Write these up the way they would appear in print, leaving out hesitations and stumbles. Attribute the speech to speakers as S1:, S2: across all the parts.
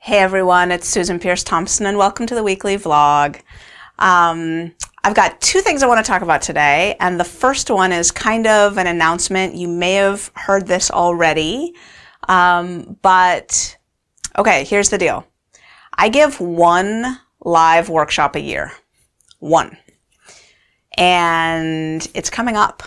S1: Hey everyone, it's Susan Pierce Thompson and welcome to the weekly vlog. I've got two things I want to talk about today, and the first one is kind of an announcement. You may have heard this already, but okay, here's the deal. I give one live workshop a year. One. And it's coming up.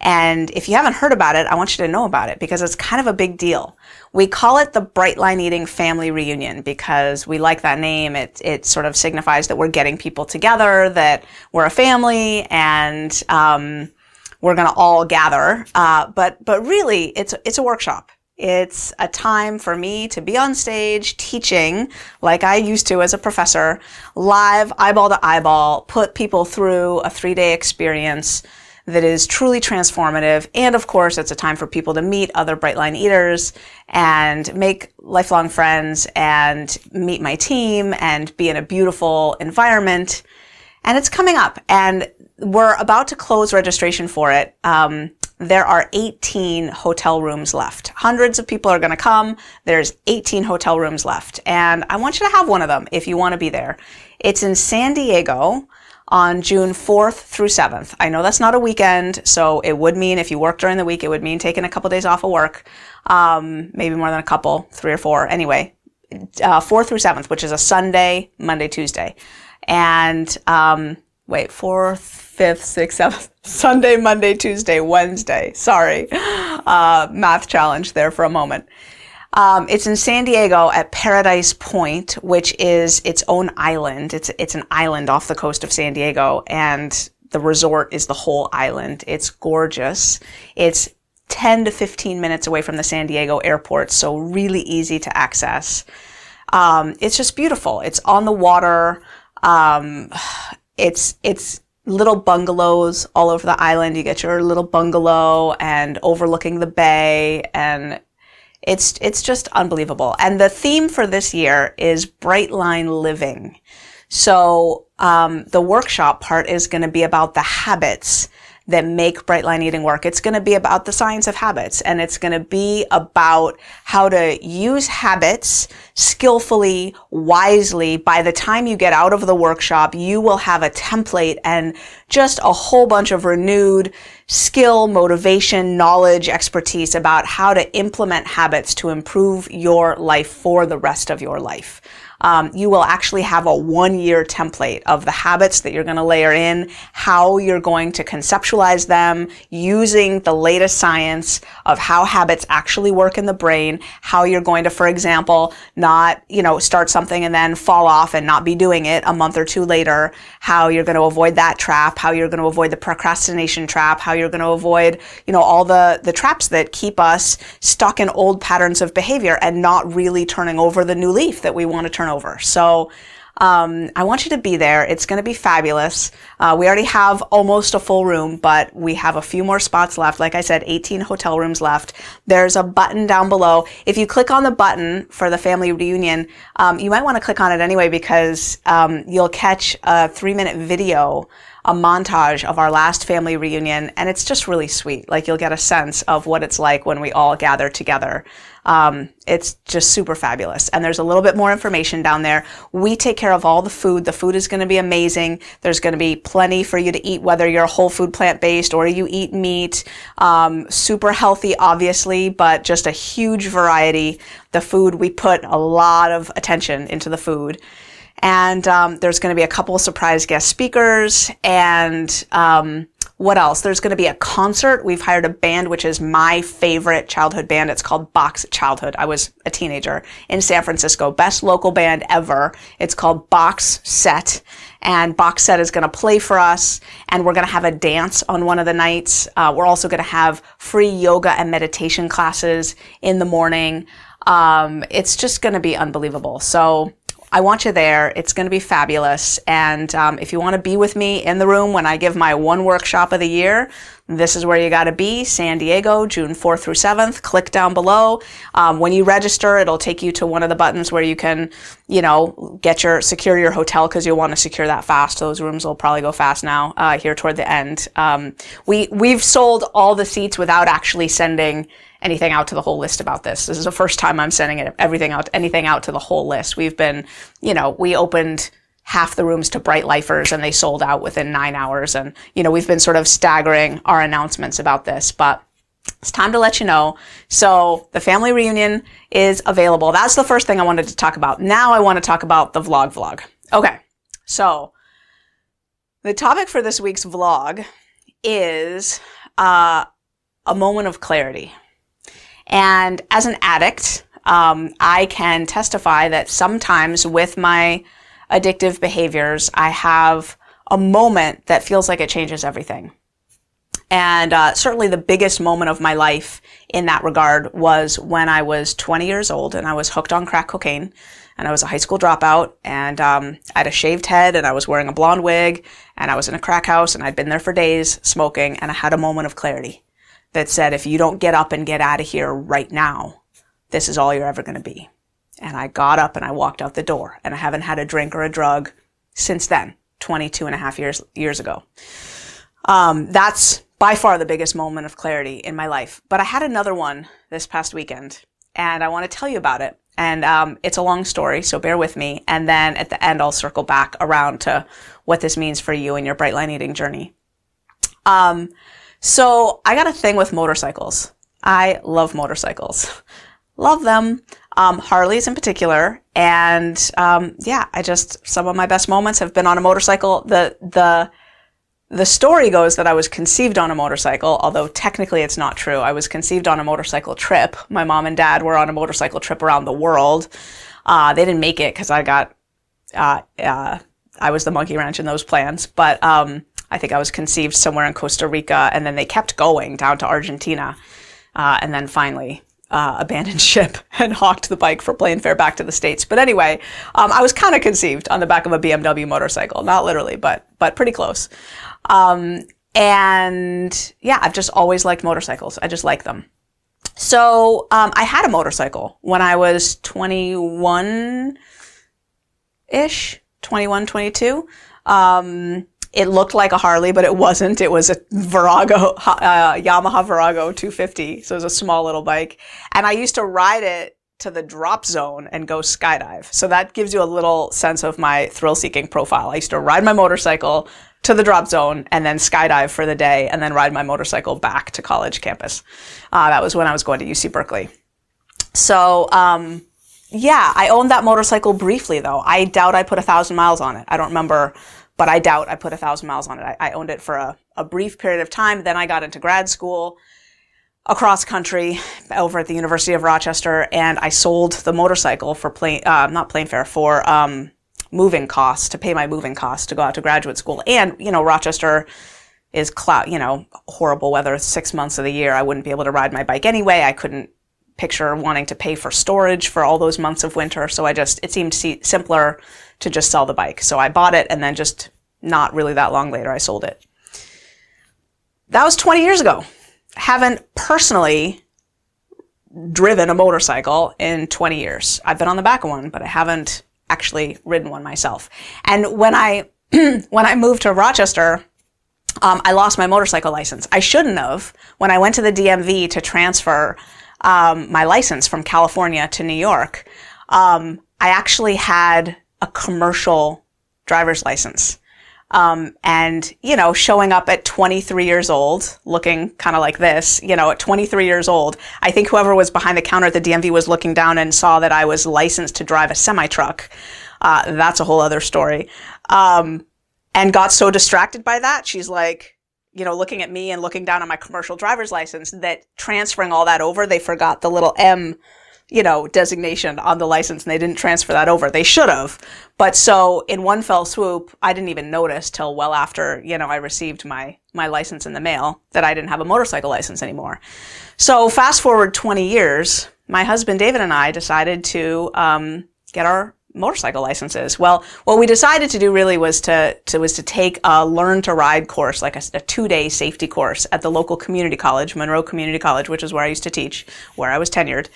S1: And if you haven't heard about it, I want you to know about it because it's kind of a big deal. We call it the Bright Line Eating Family Reunion because we like that name. It sort of signifies that we're getting people together, that we're a family, and we're going to all gather. But really, it's a workshop. It's a time for me to be on stage teaching, like I used to as a professor, live, eyeball to eyeball, put people through a 3-day experience that is truly transformative. And of course, it's a time for people to meet other Bright Line eaters and make lifelong friends and meet my team and be in a beautiful environment. And it's coming up, and we're about to close registration for it. There are 18 hotel rooms left. Hundreds of people are going to come. There's 18 hotel rooms left. And I want you to have one of them if you want to be there. It's in San Diego on June 4th through 7th. I know that's not a weekend, so it would mean if you work during the week, it would mean taking a couple days off of work. Maybe more than a couple, 3 or 4. Anyway, 4th through 7th, which is a Sunday, Monday, Tuesday. And 4th, 5th, 6th, 7th, Sunday, Monday, Tuesday, Wednesday. Sorry. Math challenge there for a moment. It's in San Diego at Paradise Point, which is its own island. It's an island off the coast of San Diego, and the resort is the whole island. It's gorgeous. It's 10 to 15 minutes away from the San Diego airport, so really easy to access. It's just beautiful. It's on the water. It's little bungalows all over the island. You get your little bungalow and overlooking the bay, and it's just unbelievable. And the theme for this year is Bright Line Living. So the workshop part is going to be about the habits that make Bright Line Eating work. It's going to be about the science of habits, and it's going to be about how to use habits skillfully, wisely. By the time you get out of the workshop, you will have a template and just a whole bunch of renewed skill, motivation, knowledge, expertise about how to implement habits to improve your life for the rest of your life. You will actually have a 1-year template of the habits that you're going to layer in, how you're going to conceptualize them using the latest science of how habits actually work in the brain, how you're going to, for example, not, start something and then fall off and not be doing it a month or two later, how you're going to avoid that trap, how you're going to avoid the procrastination trap, how you're going to avoid, all the traps that keep us stuck in old patterns of behavior and not really turning over the new leaf that we want to turn over. So I want you to be there. It's going to be fabulous. We already have almost a full room, but we have a few more spots left. Like I said, 18 hotel rooms left. There's a button down below. If you click on the button for the family reunion, you might want to click on it anyway because you'll catch a 3-minute video, a montage of our last family reunion, and it's just really sweet. Like, you'll get a sense of what it's like when we all gather together. It's just super fabulous. And there's a little bit more information down there. We take care of all the food. The food is going to be amazing. There's going to be plenty for you to eat, whether you're whole food plant-based or you eat meat. Super healthy, obviously, but just a huge variety. The food, we put a lot of attention into the food. And there's going to be a couple of surprise guest speakers, and what else? There's going to be a concert. We've hired a band, which is my favorite childhood band. It's called Box Childhood. I was a teenager in San Francisco. Best local band ever. It's called Box Set, and Box Set is going to play for us, and we're going to have a dance on one of the nights. We're also going to have free yoga and meditation classes in the morning. It's just going to be unbelievable. So I want you there. It's going to be fabulous. And if you want to be with me in the room when I give my one workshop of the year, this is where you got to be, San Diego, June 4th through 7th. Click down below. When you register, it'll take you to one of the buttons where you can, secure your hotel, because you'll want to secure that fast. Those rooms will probably go fast now, here toward the end. We've sold all the seats without actually sending anything out to the whole list about this. This is the first time I'm sending anything out to the whole list. We've been, we opened half the rooms to Bright Lifers and they sold out within 9 hours. And, we've been sort of staggering our announcements about this, but it's time to let you know. So the family reunion is available. That's the first thing I wanted to talk about. Now I want to talk about the vlog. Okay. So the topic for this week's vlog is, a moment of clarity. And as an addict, I can testify that sometimes with my addictive behaviors, I have a moment that feels like it changes everything. And certainly the biggest moment of my life in that regard was when I was 20 years old and I was hooked on crack cocaine, and I was a high school dropout, and I had a shaved head and I was wearing a blonde wig, and I was in a crack house and I'd been there for days smoking, and I had a moment of clarity that said, if you don't get up and get out of here right now, this is all you're ever going to be. And I got up and I walked out the door, and I haven't had a drink or a drug since then, 22 and a half years ago. That's by far the biggest moment of clarity in my life. But I had another one this past weekend, and I want to tell you about it. And it's a long story, so bear with me. And then at the end, I'll circle back around to what this means for you in your bright line eating journey. So I got a thing with motorcycles. I love motorcycles. Love them. Harleys in particular. And some of my best moments have been on a motorcycle. The story goes that I was conceived on a motorcycle, although technically it's not true. I was conceived on a motorcycle trip. My mom and dad were on a motorcycle trip around the world. They didn't make it because I was the monkey wrench in those plans. But I think I was conceived somewhere in Costa Rica, and then they kept going down to Argentina, and then finally abandoned ship and hawked the bike for plane fare back to the States. But anyway, I was kind of conceived on the back of a BMW motorcycle, not literally, but pretty close. I've just always liked motorcycles. I just like them. So I had a motorcycle when I was 21-ish, 21, 22. It looked like a Harley, but it wasn't. It was a Yamaha Virago 250. So it was a small little bike. And I used to ride it to the drop zone and go skydive. So that gives you a little sense of my thrill-seeking profile. I used to ride my motorcycle to the drop zone and then skydive for the day and then ride my motorcycle back to college campus. That was when I was going to UC Berkeley. So, I owned that motorcycle briefly, though. I doubt I put 1,000 miles on it. I don't remember, but I doubt I put 1,000 miles on it. I owned it for a brief period of time. Then I got into grad school across country over at the University of Rochester, and I sold the motorcycle for moving costs, to pay my moving costs to go out to graduate school. And, Rochester is horrible weather 6 months of the year. I wouldn't be able to ride my bike anyway. I couldn't picture wanting to pay for storage for all those months of winter. So it seemed simpler to just sell the bike. So I bought it, and then just not really that long later, I sold it. That was 20 years ago. Haven't personally driven a motorcycle in 20 years. I've been on the back of one, but I haven't actually ridden one myself. And when I moved to Rochester, I lost my motorcycle license. I shouldn't have. When I went to the DMV to transfer my license from California to New York, I actually had a commercial driver's license. Showing up at 23 years old, looking kind of like this, at 23 years old, I think whoever was behind the counter at the DMV was looking down and saw that I was licensed to drive a semi-truck. That's a whole other story. And got so distracted by that, she's like, looking at me and looking down on my commercial driver's license, that transferring all that over, they forgot the little M, designation on the license, and they didn't transfer that over. They should have. But so in one fell swoop, I didn't even notice till well after, I received my license in the mail, that I didn't have a motorcycle license anymore. So fast forward 20 years, my husband David and I decided to get our motorcycle licenses. Well, what we decided to do really was to take a learn to ride course, like a 2-day safety course at the local community college, Monroe Community College, which is where I used to teach, where I was tenured.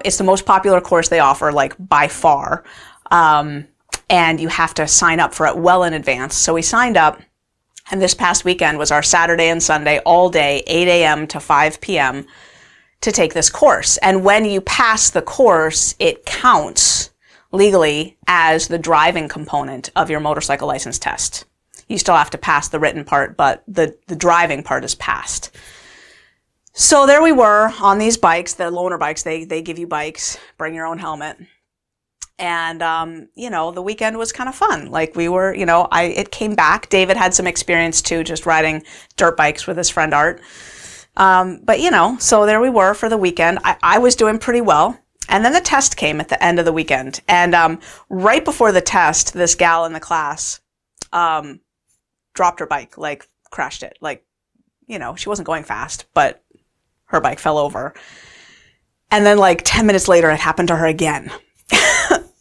S1: It's the most popular course they offer, like by far. And you have to sign up for it well in advance. So we signed up, and this past weekend was our Saturday and Sunday all day, 8 a.m. to 5 p.m. to take this course. And when you pass the course, it counts legally as the driving component of your motorcycle license test. You still have to pass the written part, but the driving part is passed. So there we were on these bikes, the loaner bikes. They give you bikes, bring your own helmet. And, the weekend was kind of fun. Like we were, it came back. David had some experience too, just riding dirt bikes with his friend Art. So there we were for the weekend. I was doing pretty well. And then the test came at the end of the weekend. And right before the test, this gal in the class dropped her bike, like crashed it. Like, she wasn't going fast, but her bike fell over. And then like 10 minutes later, it happened to her again.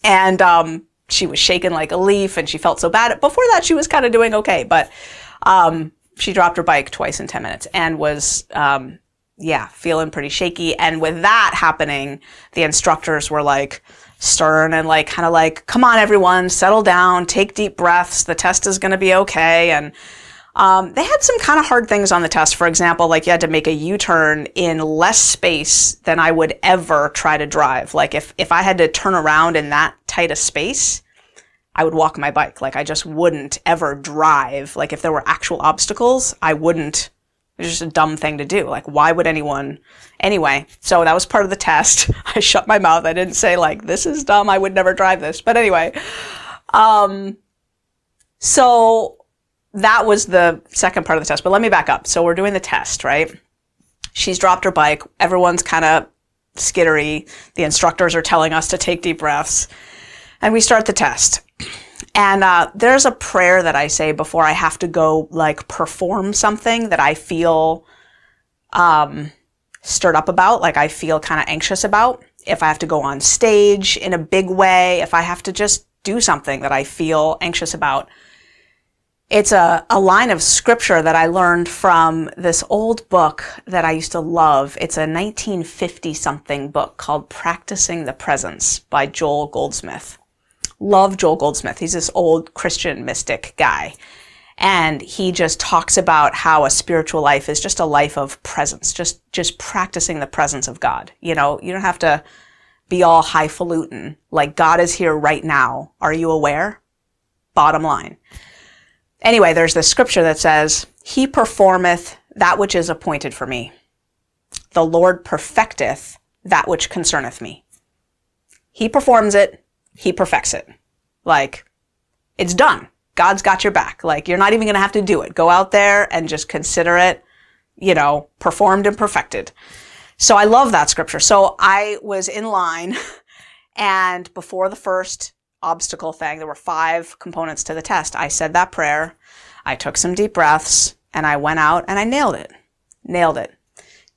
S1: And she was shaking like a leaf, and she felt so bad. Before that, she was kind of doing okay. But she dropped her bike twice in 10 minutes and was feeling pretty shaky. And with that happening, the instructors were like stern and like kind of like, come on, everyone, settle down, take deep breaths. The test is going to be okay. And they had some kind of hard things on the test. For example, like you had to make a U-turn in less space than I would ever try to drive. Like if I had to turn around in that tight a space, I would walk my bike. Like I just wouldn't ever drive. Like if there were actual obstacles, I wouldn't. It's just a dumb thing to do. Like, why would anyone? Anyway, so that was part of the test. I shut my mouth. I didn't say, like, this is dumb. I would never drive this. But anyway, so that was the second part of the test. But let me back up. So we're doing the test, right? She's dropped her bike. Everyone's kind of skittery. The instructors are telling us to take deep breaths. And we start the test. And there's a prayer that I say before I have to go, like, perform something that I feel stirred up about, like I feel kind of anxious about. If I have to go on stage in a big way, if I have to just do something that I feel anxious about. It's a line of scripture that I learned from this old book that I used to love. It's a 1950-something book called Practicing the Presence by Joel Goldsmith. Love Joel Goldsmith. He's this old Christian mystic guy. And he just talks about how a spiritual life is just a life of presence, just practicing the presence of God. You don't have to be all highfalutin. Like, God is here right now. Are you aware? Bottom line. Anyway, there's this scripture that says, He performeth that which is appointed for me. The Lord perfecteth that which concerneth me. He performs it. He perfects it. Like, it's done. God's got your back. Like, you're not even going to have to do it. Go out there and just consider it, performed and perfected. So I love that scripture. So I was in line, and before the first obstacle thing, there were 5 components to the test. I said that prayer. I took some deep breaths, and I went out and I nailed it. Nailed it.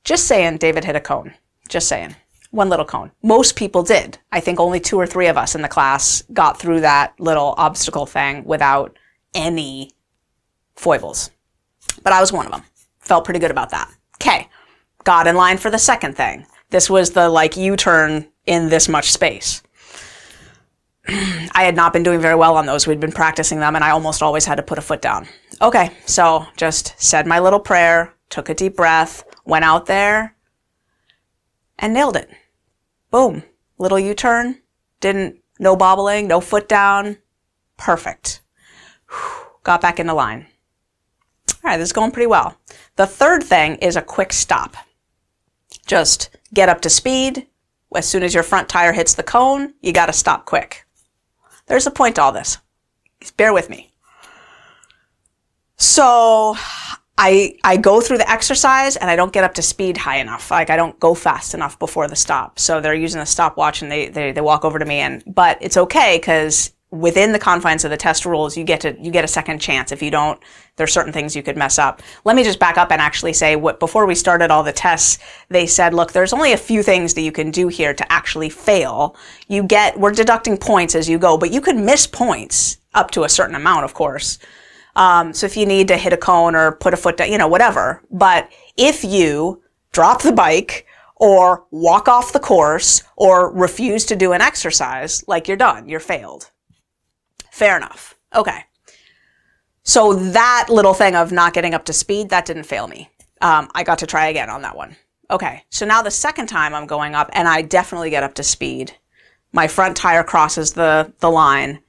S1: Just saying, David hit a cone. Just saying. One little cone. Most people did. I think only 2 or 3 of us in the class got through that little obstacle thing without any foibles. But I was one of them. Felt pretty good about that. Okay. Got in line for the second thing. This was the U-turn in this much space. I had not been doing very well on those. We'd been practicing them, and I almost always had to put a foot down. Okay. So just said my little prayer, took a deep breath, went out there, and nailed it. Boom. Little U-turn. No bobbling, no foot down. Perfect. Got back in the line. All right, this is going pretty well. The third thing is a quick stop. Just get up to speed. As soon as your front tire hits the cone, you got to stop quick. There's a point to all this. Just bear with me. So I go through the exercise and I don't get up to speed high enough. Like, I don't go fast enough before the stop. So they're using a stopwatch and they walk over to me, but it's okay because within the confines of the test rules, you get a second chance. If you don't, there's certain things you could mess up. Let me just back up and actually say before we started all the tests, they said, look, there's only a few things that you can do here to actually fail. We're deducting points as you go, but you could miss points up to a certain amount, of course. So if you need to hit a cone or put a foot down, whatever. But if you drop the bike or walk off the course or refuse to do an exercise, like, you're done. You're failed. Fair enough. Okay. So that little thing of not getting up to speed, that didn't fail me. I got to try again on that one. Okay. So now the second time I'm going up, and I definitely get up to speed. My front tire crosses the line,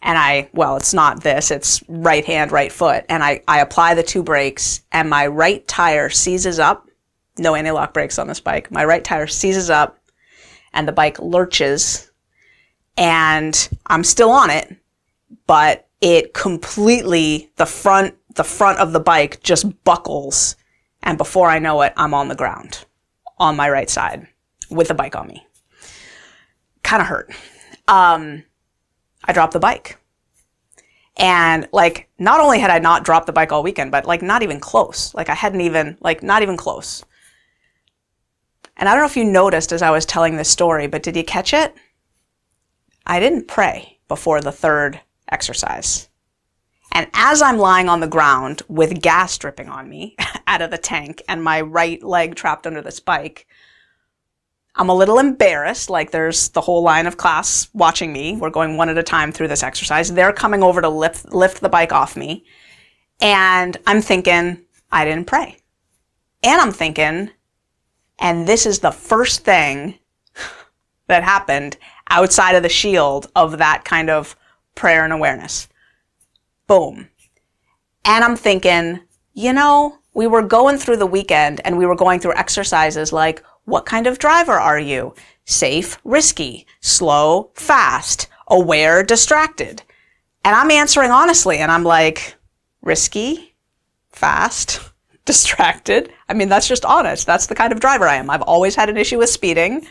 S1: and it's not this, it's right hand, right foot. And I apply the 2 brakes, and my right tire seizes up. No anti-lock brakes on this bike. My right tire seizes up, and the bike lurches, and I'm still on it, but it completely, the front of the bike just buckles, and before I know it, I'm on the ground on my right side with the bike on me. Kind of hurt. I dropped the bike. And not only had I not dropped the bike all weekend, but not even close. I hadn't even, not even close. And I don't know if you noticed as I was telling this story, but did you catch it? I didn't pray before the 3rd exercise. And as I'm lying on the ground with gas dripping on me out of the tank and my right leg trapped under this bike, I'm a little embarrassed. There's the whole line of class watching me. We're going one at a time through this exercise. They're coming over to lift the bike off me. And I'm thinking, I didn't pray. And I'm thinking, and this is the first thing that happened outside of the shield of that kind of prayer and awareness. Boom. And I'm thinking, we were going through the weekend and we were going through exercises like, what kind of driver are you? Safe, risky, slow, fast, aware, distracted. And I'm answering honestly, and I'm like, risky, fast, distracted. I mean, that's just honest. That's the kind of driver I am. I've always had an issue with speeding.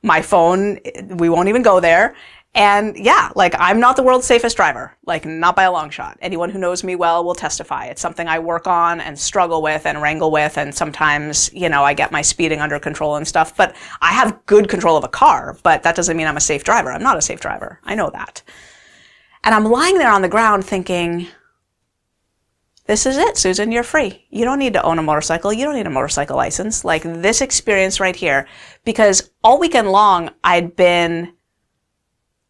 S1: My phone, we won't even go there. And yeah, I'm not the world's safest driver, not by a long shot. Anyone who knows me well will testify. It's something I work on and struggle with and wrangle with. And sometimes, I get my speeding under control and stuff, but I have good control of a car, but that doesn't mean I'm a safe driver. I'm not a safe driver. I know that. And I'm lying there on the ground thinking, this is it, Susan, you're free. You don't need to own a motorcycle. You don't need a motorcycle license. This experience right here, because all weekend long I'd been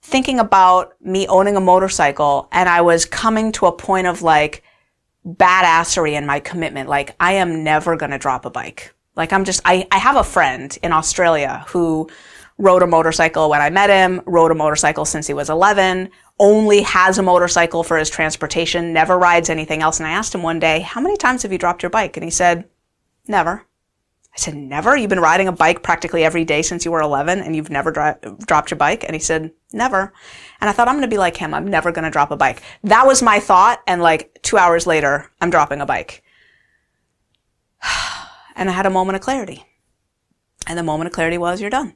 S1: thinking about me owning a motorcycle, and I was coming to a point of badassery in my commitment. I am never going to drop a bike. I have a friend in Australia who rode a motorcycle when I met him, rode a motorcycle since he was 11, only has a motorcycle for his transportation, never rides anything else. And I asked him one day, how many times have you dropped your bike? And he said, never. I said, never? You've been riding a bike practically every day since you were 11 and you've never dropped your bike? And he said, never. And I thought, I'm going to be like him. I'm never going to drop a bike. That was my thought. And 2 hours later, I'm dropping a bike. And I had a moment of clarity. And the moment of clarity was, you're done.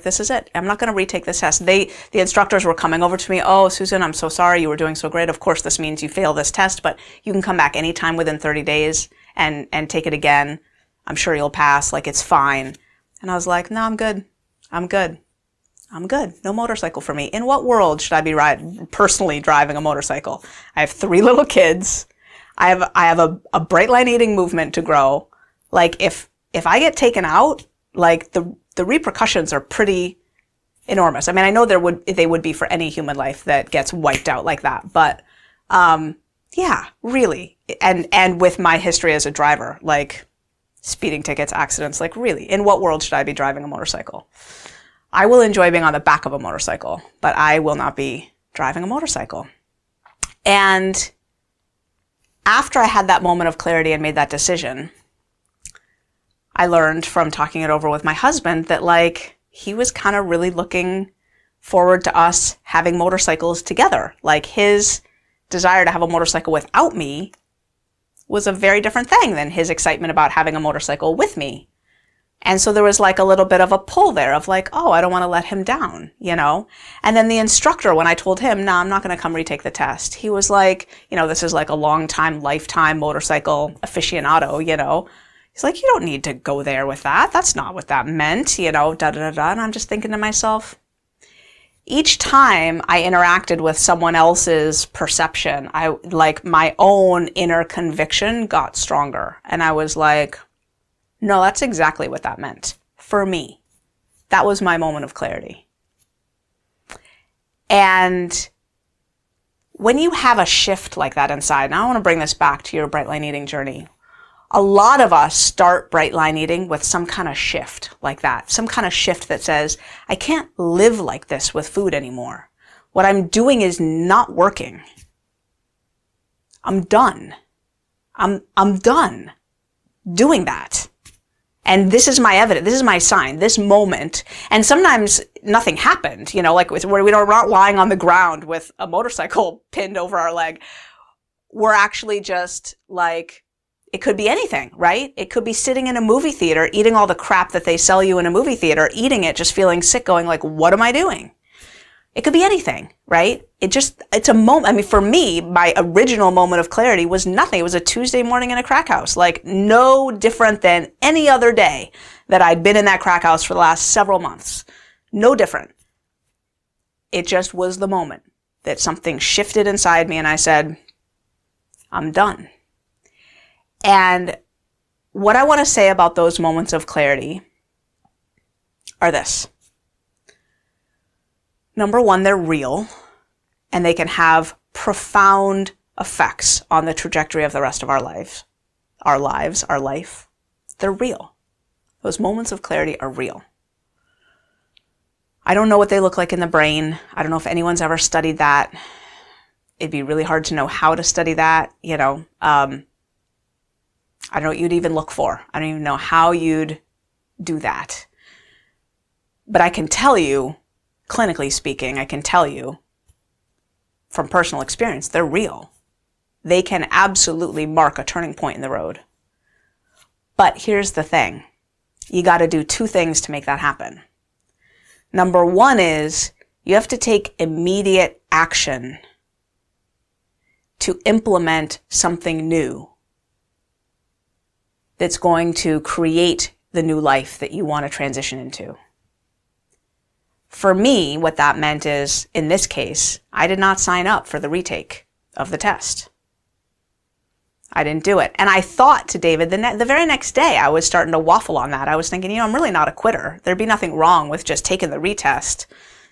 S1: This is it. I'm not going to retake this test. The instructors were coming over to me. Oh, Susan, I'm so sorry. You were doing so great. Of course, this means you fail this test, but you can come back anytime within 30 days and take it again. I'm sure you'll pass. It's fine. And I was like, no, I'm good. I'm good. I'm good. No motorcycle for me. In what world should I be personally driving a motorcycle? I have 3 little kids. I have a bright line eating movement to grow. If I get taken out, the repercussions are pretty enormous. I mean, I know they would be for any human life that gets wiped out like that, but yeah, really. And with my history as a driver, speeding tickets, accidents, really, in what world should I be driving a motorcycle? I will enjoy being on the back of a motorcycle, but I will not be driving a motorcycle. And after I had that moment of clarity and made that decision, I learned from talking it over with my husband that he was kind of really looking forward to us having motorcycles together. His desire to have a motorcycle without me was a very different thing than his excitement about having a motorcycle with me. And so there was like a little bit of a pull there of like, oh, I don't want to let him down, you know? And then the instructor, when I told him, no, I'm not going to come retake the test, he was like, you know, this is like a long time, lifetime motorcycle aficionado, you know? He's like, you don't need to go there with that. That's not what that meant, you know, da da da da. And I'm just thinking to myself, each time I interacted with someone else's perception, like my own inner conviction got stronger. And I was like, no, that's exactly what that meant for me. That was my moment of clarity. And when you have a shift like that inside, and I want to bring this back to your bright line eating journey, a lot of us start bright line eating with some kind of shift like that, some kind of shift that says, I can't live like this with food anymore. What I'm doing is not working. I'm done. I'm done doing that. And this is my evidence. This is my sign, this moment. And sometimes nothing happened, you know, like where we're not lying on the ground with a motorcycle pinned over our leg. We're actually just like, it could be anything, right? It could be sitting in a movie theater, eating all the crap that they sell you in a movie theater, eating it, just feeling sick, going like, what am I doing? It could be anything, right? It's a moment. I mean, for me, my original moment of clarity was nothing. It was a Tuesday morning in a crack house, like no different than any other day that I'd been in that crack house for the last several months. No different. It just was the moment that something shifted inside me and I said, I'm done. And what I want to say about those moments of clarity are this. Number one, they're real, and they can have profound effects on the trajectory of the rest of our life. They're real. Those moments of clarity are real. I don't know what they look like in the brain. I don't know if anyone's ever studied that. It'd be really hard to know how to study that, you know. I don't know what you'd even look for. I don't even know how you'd do that. But I can tell you, clinically speaking, I can tell you from personal experience, they're real. They can absolutely mark a turning point in the road. But here's the thing. You got to do two things to make that happen. Number one is you have to take immediate action to implement something new that's going to create the new life that you want to transition into. For me, what that meant is, in this case, I did not sign up for the retake of the test. I didn't do it. And I thought to David, the very next day, I was starting to waffle on that. I was thinking, you know, I'm really not a quitter. There'd be nothing wrong with just taking the retest,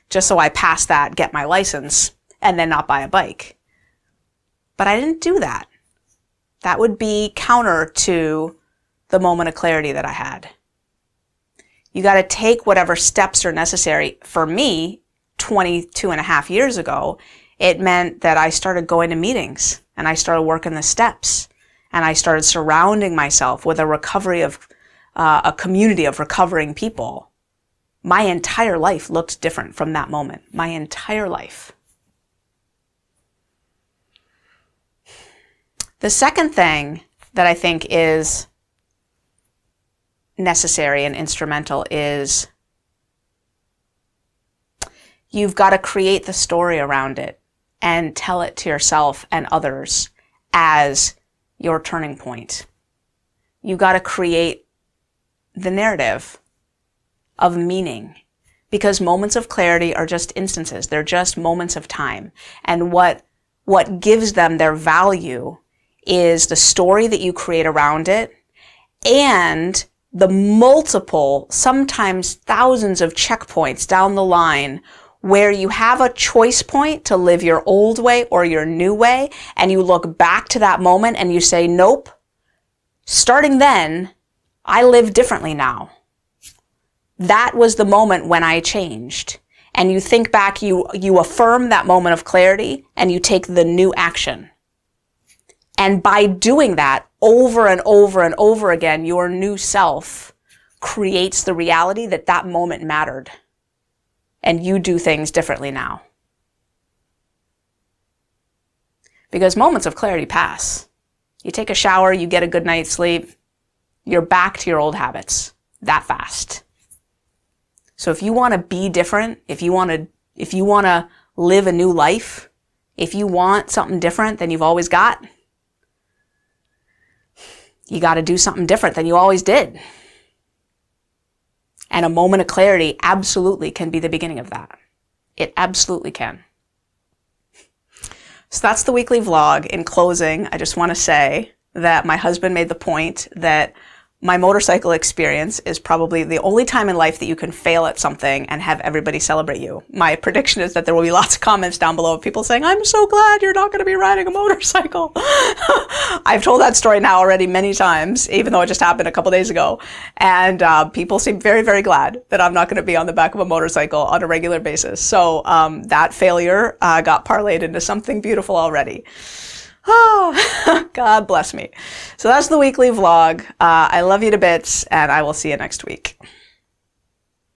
S1: just so I pass that, get my license, and then not buy a bike. But I didn't do that. That would be counter to the moment of clarity that I had. You got to take whatever steps are necessary. For me, 22 and a half years ago, it meant that I started going to meetings and I started working the steps and I started surrounding myself with a community of recovering people. My entire life looked different from that moment. My entire life. The second thing that I think is necessary and instrumental is you've got to create the story around it and tell it to yourself and others as your turning point. You've got to create the narrative of meaning, because moments of clarity are just instances. They're just moments of time. And what gives them their value is the story that you create around it and the multiple, sometimes thousands of checkpoints down the line where you have a choice point to live your old way or your new way, and you look back to that moment and you say, nope, starting then, I live differently now. That was the moment when I changed. And you think back, you affirm that moment of clarity, and you take the new action. And by doing that over and over and over again, your new self creates the reality that that moment mattered. And you do things differently now. Because moments of clarity pass. You take a shower, you get a good night's sleep, you're back to your old habits. that fast. So if you want to be different, if you want to live a new life, if you want something different than you've always got, you got to do something different than you always did. And a moment of clarity absolutely can be the beginning of that. It absolutely can. So that's the weekly vlog. In closing, I just want to say that my husband made the point that my motorcycle experience is probably the only time in life that you can fail at something and have everybody celebrate you. My prediction is that there will be lots of comments down below of people saying, I'm so glad you're not going to be riding a motorcycle. I've told that story now already many times, even though it just happened a couple days ago. And people seem very, very glad that I'm not going to be on the back of a motorcycle on a regular basis. So that failure got parlayed into something beautiful already. Oh, God bless me. So that's the weekly vlog. I love you to bits, and I will see you next week.